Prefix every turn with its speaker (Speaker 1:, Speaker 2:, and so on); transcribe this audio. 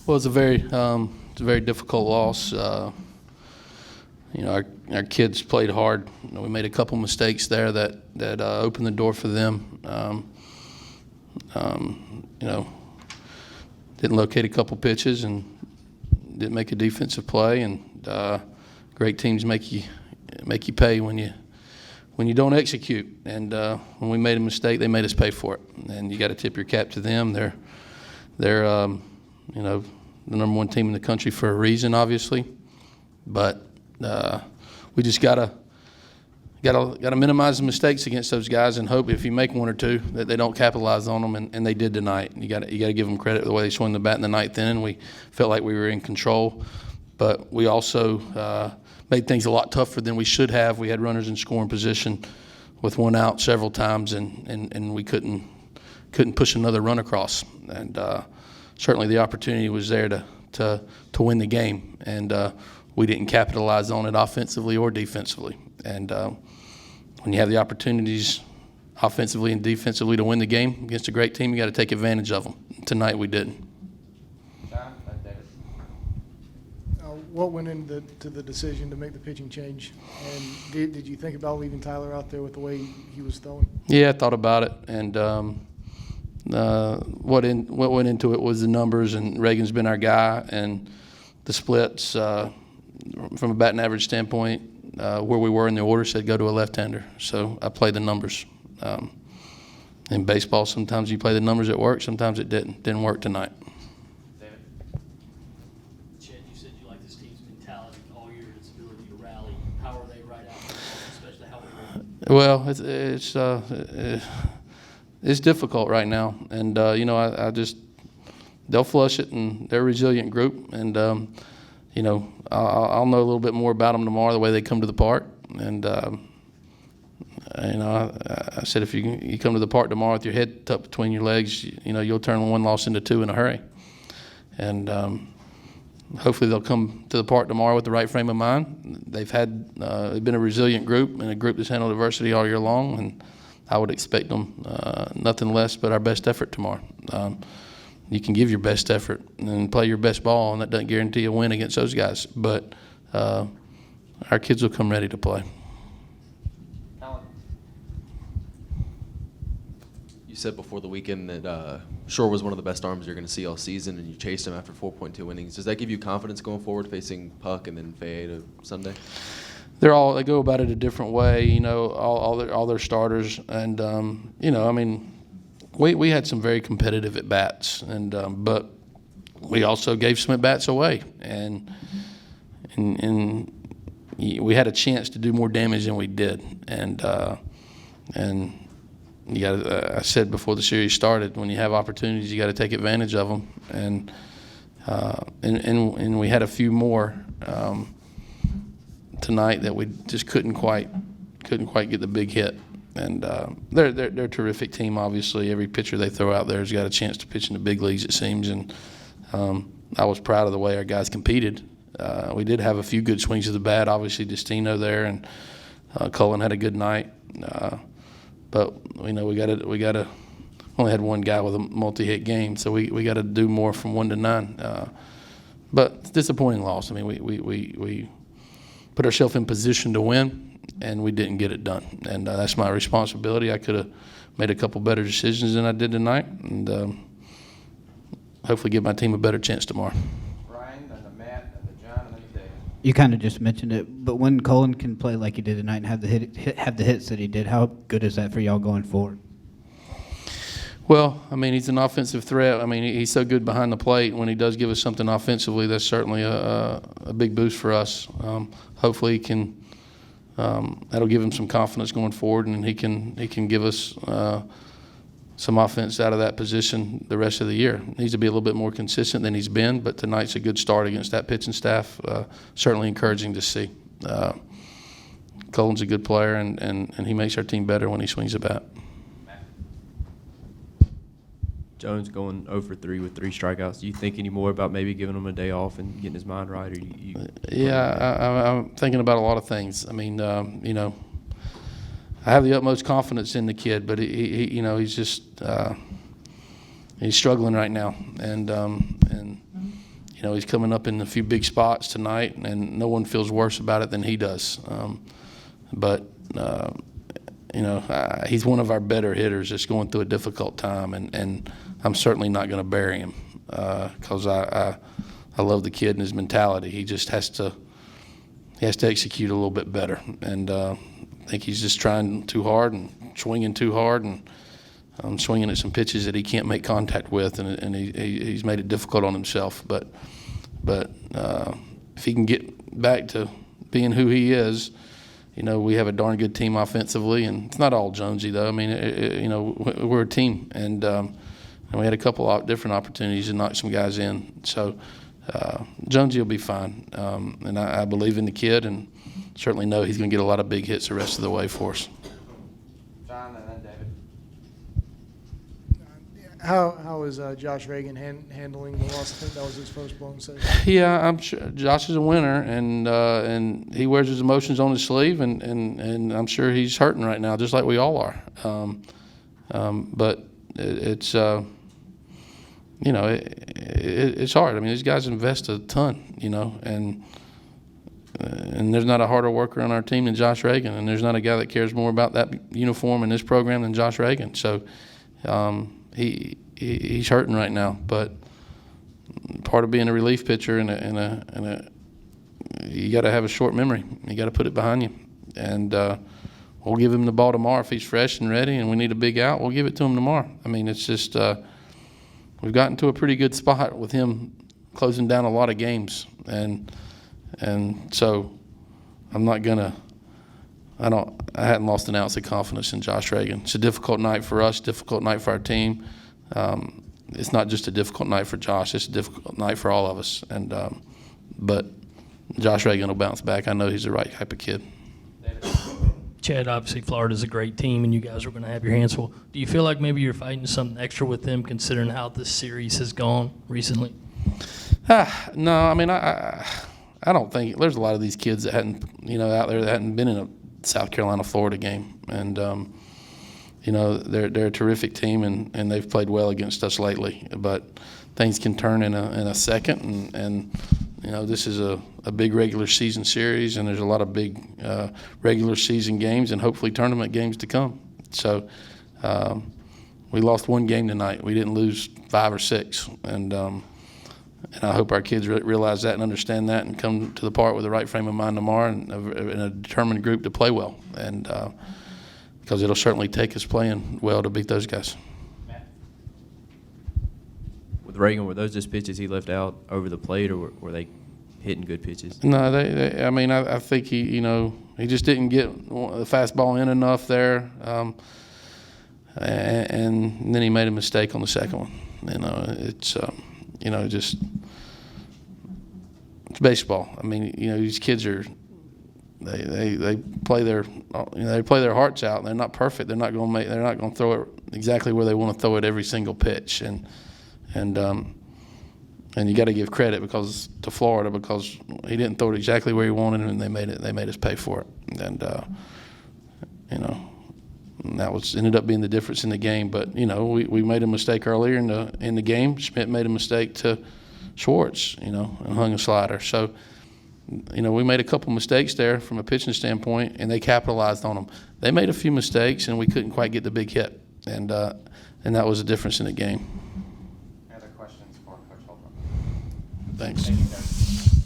Speaker 1: Well, it's a very difficult loss. Our kids played hard. We made a couple mistakes there that opened the door for them. Didn't locate a couple pitches and didn't make a defensive play. And great teams make you pay when you don't execute. And when we made a mistake, they made us pay for it. And you got to tip your cap to them. They're the number one team in the country for a reason, obviously. But we just gotta minimize the mistakes against those guys and hope if you make one or two that they don't capitalize on them, and they did tonight. You got to give them credit for the way they swung the bat in the ninth inning. We felt like we were in control, but we also made things a lot tougher than we should have. We had runners in scoring position with one out several times, and we couldn't push another run across. And certainly the opportunity was there to win the game, and we didn't capitalize on it offensively or defensively. And when you have the opportunities offensively and defensively to win the game against a great team, you got to take advantage of them. Tonight we didn't.
Speaker 2: What went into the decision to make the pitching change? And did you think about leaving Tyler out there with the way he was throwing?
Speaker 1: Yeah, I thought about it, and what went into it was the numbers, and Reagan's been our guy, and the splits from a batting average standpoint, where we were in the order said go to a left-hander. So I played the numbers. In baseball, sometimes you play the numbers at work, sometimes it didn't work tonight.
Speaker 3: David. Chad, you said you like this team's mentality all year, its ability to rally. How are they right out, especially how they run?
Speaker 1: Well, it's difficult right now, and I just they'll flush it, and they're a resilient group, and I'll know a little bit more about them tomorrow, the way they come to the park, and I said if you come to the park tomorrow with your head tucked between your legs, you'll turn one loss into two in a hurry, and hopefully they'll come to the park tomorrow with the right frame of mind. They've been a resilient group and a group that's handled adversity all year long, and I would expect them nothing less but our best effort tomorrow. You can give your best effort and play your best ball, and that doesn't guarantee a win against those guys. But our kids will come ready to play.
Speaker 4: You said before the weekend that Shore was one of the best arms you're going to see all season, and you chased him after 4.2 innings. Does that give you confidence going forward, facing Puck and then Fayette Sunday?
Speaker 1: They go about it a different way, all their starters, and we had some very competitive at bats, and but we also gave some at bats away, and we had a chance to do more damage than we did, and you got. I said before the series started, when you have opportunities, you got to take advantage of them, and we had a few more. Tonight that we just couldn't quite get the big hit, and they're a terrific team. Obviously, every pitcher they throw out there has got a chance to pitch in the big leagues, it seems, and I was proud of the way our guys competed. We did have a few good swings of the bat. Obviously, Destino there, and Coen had a good night, but we got to only had one guy with a multi-hit game, so we got to do more from 1 to 9. But it's a disappointing loss. I mean, we put ourselves in position to win, and we didn't get it done. And that's my responsibility. I could have made a couple better decisions than I did tonight, and hopefully give my team a better chance tomorrow.
Speaker 5: Brian, and Matt, and John, and then David.
Speaker 6: You kind of just mentioned it, but when Coen can play like he did tonight and have the hits that he did, how good is that for y'all going forward?
Speaker 1: Well, I mean, he's an offensive threat. I mean, he's so good behind the plate. When he does give us something offensively, that's certainly a big boost for us. Hopefully, he can. That'll give him some confidence going forward, and he can give us some offense out of that position the rest of the year. He needs to be a little bit more consistent than he's been, but tonight's a good start against that pitching staff. Certainly encouraging to see. Colen's a good player, and he makes our team better when he swings the bat.
Speaker 7: Jones going 0 for 3 with 3 strikeouts. Do you think any more about maybe giving him a day off and getting his mind right? Or
Speaker 1: I'm thinking about a lot of things. I mean, I have the utmost confidence in the kid, but he's just he's struggling right now, and you know, he's coming up in a few big spots tonight, and no one feels worse about it than he does. You know, he's one of our better hitters that's going through a difficult time, and I'm certainly not going to bury him because I love the kid and his mentality. He just has to execute a little bit better, and I think he's just trying too hard and swinging too hard and swinging at some pitches that he can't make contact with, and he's made it difficult on himself. But if he can get back to being who he is, you know, we have a darn good team offensively, and it's not all Jonesy though. I mean, you know, we're a team, and we had a couple of different opportunities to knock some guys in. So Jonesy will be fine, and I believe in the kid, and certainly know he's going to get a lot of big hits the rest of the way for us.
Speaker 5: John and then David.
Speaker 2: How is Josh Reagan handling the loss? I think that was his first blown save.
Speaker 1: Yeah, I'm sure Josh is a winner, and he wears his emotions on his sleeve, and I'm sure he's hurting right now, just like we all are. But it's you know, it's hard. I mean, these guys invest a ton, you know, and there's not a harder worker on our team than Josh Reagan, and there's not a guy that cares more about that uniform in this program than Josh Reagan. So he's hurting right now, but part of being a relief pitcher you got to have a short memory. You got to put it behind you, and we'll give him the ball tomorrow if he's fresh and ready, and we need a big out. We'll give it to him tomorrow. I mean, it's just we've gotten to a pretty good spot with him closing down a lot of games, and so I'm not gonna. I hadn't lost an ounce of confidence in Josh Reagan. It's a difficult night for us, difficult night for our team. It's not just a difficult night for Josh. It's a difficult night for all of us. And but Josh Reagan will bounce back. I know he's the right type of kid.
Speaker 3: Chad, obviously Florida's a great team, and you guys are going to have your hands full. Do you feel like maybe you're fighting something extra with them, considering how this series has gone recently?
Speaker 1: No, I mean I don't think there's a lot of these kids that hadn't, you know, out there that hadn't been in a South Carolina Florida game, and you know, they're a terrific team, and they've played well against us lately. But things can turn in a second, and you know, this is a big regular season series, and there's a lot of big regular season games and hopefully tournament games to come. So we lost one game tonight. We didn't lose 5 or 6, and I hope our kids realize that and understand that and come to the part with the right frame of mind tomorrow and a determined group to play well. And because it'll certainly take us playing well to beat those guys.
Speaker 7: With Reagan, were those just pitches he left out over the plate, or were they hitting good pitches?
Speaker 1: No, I mean, I think he just didn't get the fastball in enough there, and then he made a mistake on the second one. You know, it's just it's baseball. I mean, you know, these kids are they play their hearts out, and they're not perfect. They're not going to throw it exactly where they want to throw it every single pitch, and you got to give credit to Florida because he didn't throw it exactly where he wanted, and they made us pay for it, and you know, and that ended up being the difference in the game. But you know, we made a mistake earlier in the game. Schmidt made a mistake to Schwartz, you know, and hung a slider. So you know, we made a couple mistakes there from a pitching standpoint, and they capitalized on them. They made a few mistakes, and we couldn't quite get the big hit, and that was the difference in the game.
Speaker 5: Any other questions for Coach Holbrook?
Speaker 1: Thanks.
Speaker 5: Thank you, guys.